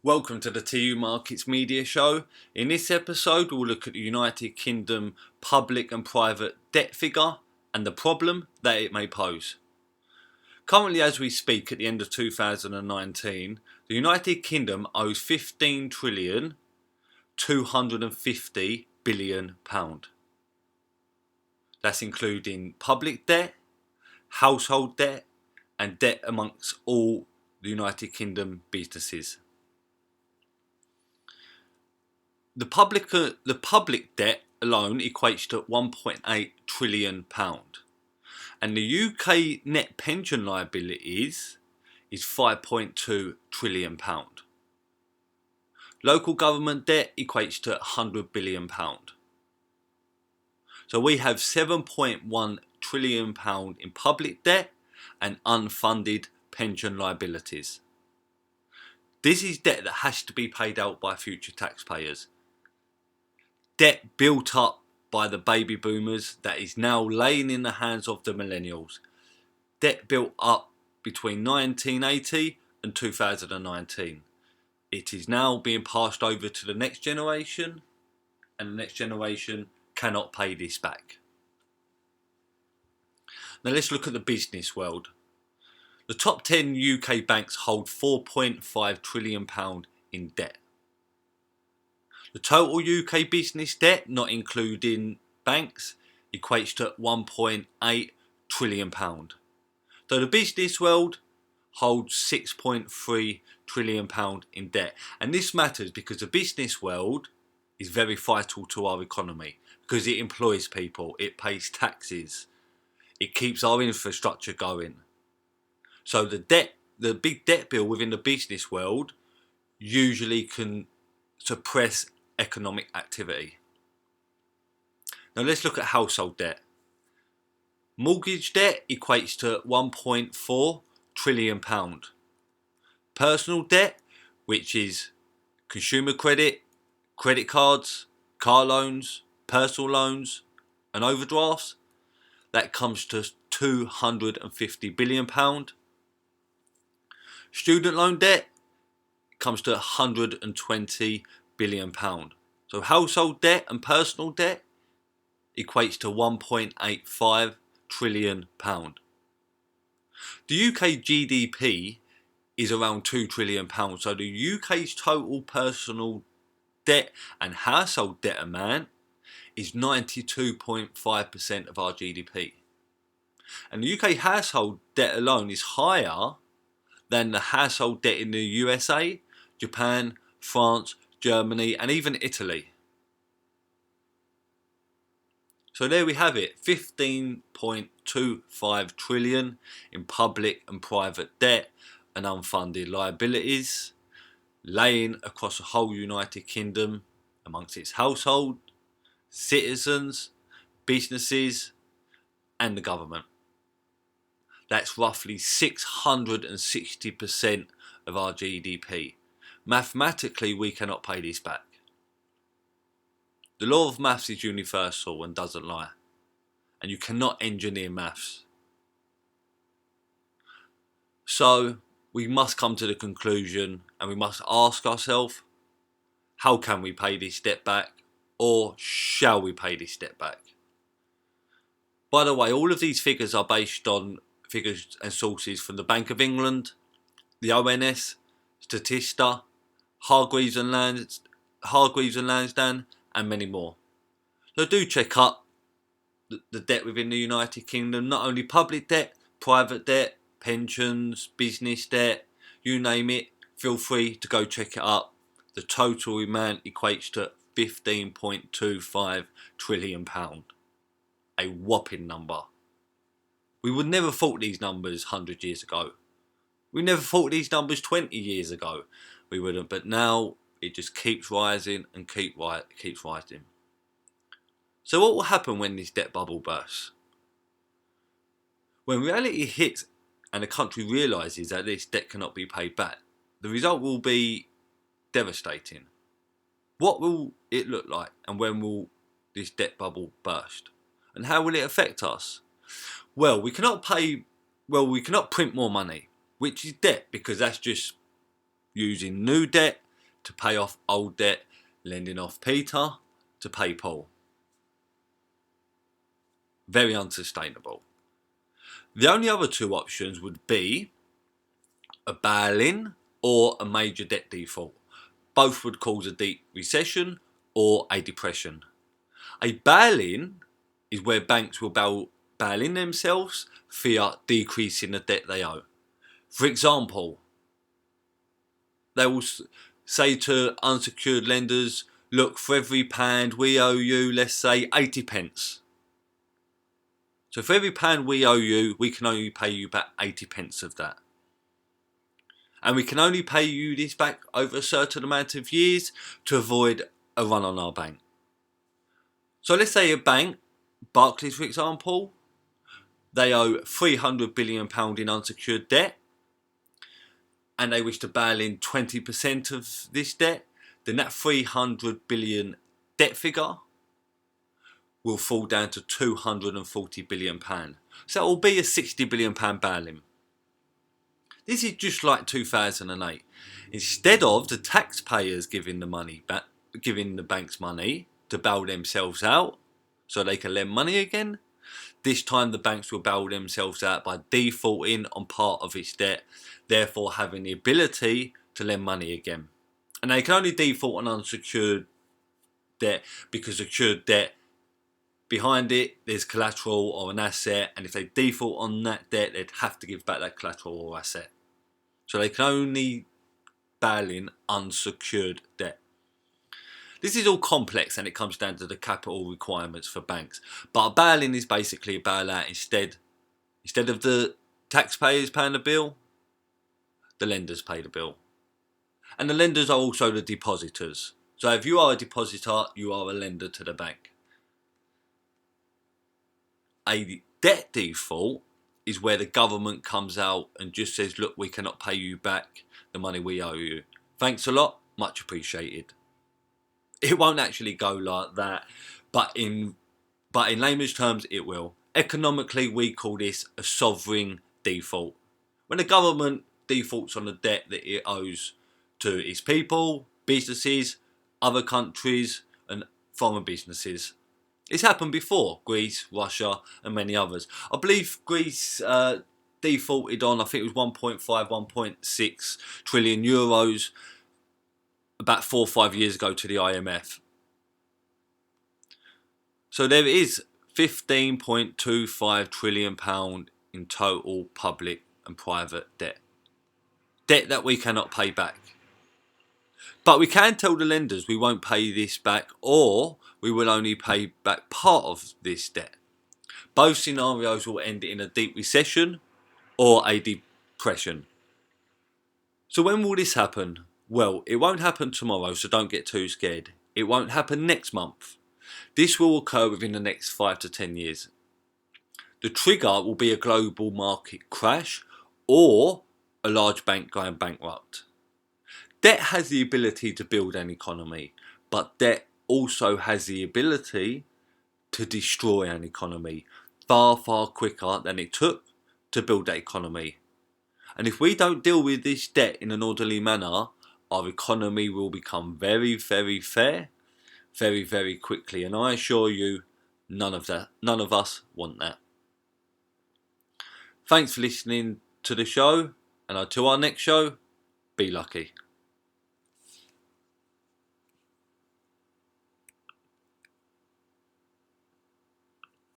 Welcome to the TU Markets Media Show. In this episode, we'll look at the United Kingdom public and private debt figure and the problem that it may pose. Currently, as we speak at the end of 2019, the United Kingdom owes £15,250,000,000,000. That's including public debt, household debt, and debt amongst all the United Kingdom businesses. The public debt alone equates to £1.8 trillion, and the UK net pension liabilities is £5.2 trillion. Local government debt equates to £100 billion. So we have £7.1 trillion in public debt and unfunded pension liabilities. This is debt that has to be paid out by future taxpayers. Debt built up by the baby boomers that is now laying in the hands of the millennials. Debt built up between 1980 and 2019. It is now being passed over to the next generation, and the next generation cannot pay this back. Now let's look at the business world. The top 10 UK banks hold £4.5 trillion in debt. The total UK business debt, not including banks, equates to £1.8 trillion. So the business world holds £6.3 trillion in debt. And this matters because the business world is very vital to our economy because it employs people, it pays taxes, it keeps our infrastructure going. So the big debt bill within the business world usually can suppress economic activity. Now let's look at household debt. Mortgage debt equates to £1.4 trillion. Personal debt, which is consumer credit, credit cards, car loans, personal loans and overdrafts, that comes to £250 billion. Student loan debt comes to £120 billion. So household debt and personal debt equates to £1.85 trillion. The UK GDP is around £2 trillion. So the UK's total personal debt and household debt amount is 92.5% of our GDP. And the UK household debt alone is higher than the household debt in the USA, Japan, France, Germany and even Italy. So there we have it, 15.25 trillion in public and private debt and unfunded liabilities, laying across the whole United Kingdom amongst its household, citizens, businesses and the government. That's roughly 660% of our GDP. Mathematically, we cannot pay this back. The law of maths is universal and doesn't lie. And you cannot engineer maths. So we must come to the conclusion and we must ask ourselves, how can we pay this debt back? Or shall we pay this debt back? By the way, all of these figures are based on figures and sources from the Bank of England, the ONS, Statista, Hargreaves and Lansdown and many more. So do check up the debt within the United Kingdom, not only public debt, private debt, pensions, business debt, you name it, feel free to go check it up. The total amount equates to £15.25 trillion. A whopping number. We would never thought these numbers 100 years ago. We never thought these numbers 20 years ago. We wouldn't, but now it just keeps rising and keeps rising. So what will happen when this debt bubble bursts? When reality hits and a country realises that this debt cannot be paid back, the result will be devastating. What will it look like and when will this debt bubble burst? And how will it affect us? Well, we cannot print more money, which is debt because that's just using new debt to pay off old debt, lending off Peter to pay Paul. Very unsustainable. The only other two options would be a bail-in or a major debt default. Both would cause a deep recession or a depression. A bail-in is where banks will bail in themselves via decreasing the debt they owe. For example, they will say to unsecured lenders, look, for every pound we owe you, let's say 80 pence. So for every pound we owe you, we can only pay you back 80 pence of that. And we can only pay you this back over a certain amount of years to avoid a run on our bank. So let's say a bank, Barclays for example, they owe £300 billion in unsecured debt, and they wish to bail in 20% of this debt, then that 300 billion debt figure will fall down to 240 billion pound. So it will be a 60 billion pound bail-in. This is just like 2008. Instead of the taxpayers giving the money back, giving the banks money to bail themselves out so they can lend money again, this time the banks will bail themselves out by defaulting on part of its debt, therefore having the ability to lend money again. And they can only default on unsecured debt because secured debt, behind it there's collateral or an asset, and if they default on that debt they'd have to give back that collateral or asset. So they can only bail in unsecured debt. This is all complex and it comes down to the capital requirements for banks. But a bail-in is basically a bailout. Instead of the taxpayers paying the bill, the lenders pay the bill. And the lenders are also the depositors. So if you are a depositor, you are a lender to the bank. A debt default is where the government comes out and just says, look, we cannot pay you back the money we owe you. Thanks a lot, much appreciated. It won't actually go like that, but in layman's terms it will. Economically, we call this a sovereign default. When the government defaults on the debt that it owes to its people, businesses, other countries and foreign businesses. It's happened before, Greece, Russia and many others. I believe Greece defaulted on, I think it was 1.5, 1.6 trillion euros about 4 or 5 years ago to the IMF. So there is £15.25 trillion in total public and private debt. Debt that we cannot pay back. But we can tell the lenders we won't pay this back, or we will only pay back part of this debt. Both scenarios will end in a deep recession or a depression. So when will this happen? Well, it won't happen tomorrow, so don't get too scared. It won't happen next month. This will occur within the next 5 to 10 years. The trigger will be a global market crash or a large bank going bankrupt. Debt has the ability to build an economy, but debt also has the ability to destroy an economy far, far quicker than it took to build that economy. And if we don't deal with this debt in an orderly manner, our economy will become very, very fair, very, very quickly. And I assure you, none of us want that. Thanks for listening to the show, and until our next show, be lucky.